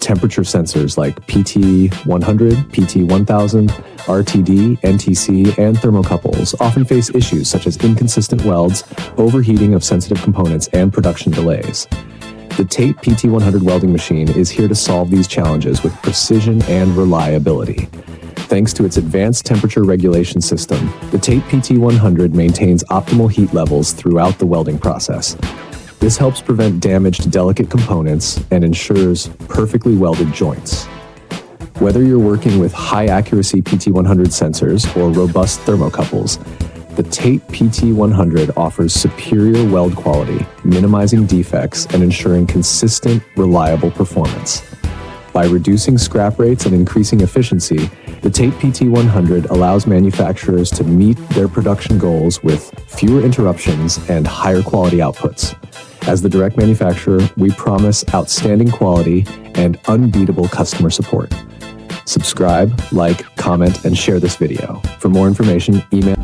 temperature sensors like PT100, PT1000, RTD, NTC, and thermocouples often face issues such as inconsistent welds, overheating of sensitive components, and production delays. The TATE PT100 welding machine is here to solve these challenges with precision and reliability. Thanks to its advanced temperature regulation system, the TATE PT100 maintains optimal heat levels throughout the welding process. This helps prevent damage to delicate components and ensures perfectly welded joints. Whether you're working with high-accuracy PT100 sensors or robust thermocouples, the TATE PT100 offers superior weld quality, minimizing defects and ensuring consistent, reliable performance. By reducing scrap rates and increasing efficiency, the TATE PT100 allows manufacturers to meet their production goals with fewer interruptions and higher quality outputs. As the direct manufacturer, we promise outstanding quality and unbeatable customer support. Subscribe, like, comment, and share this video. For more information, email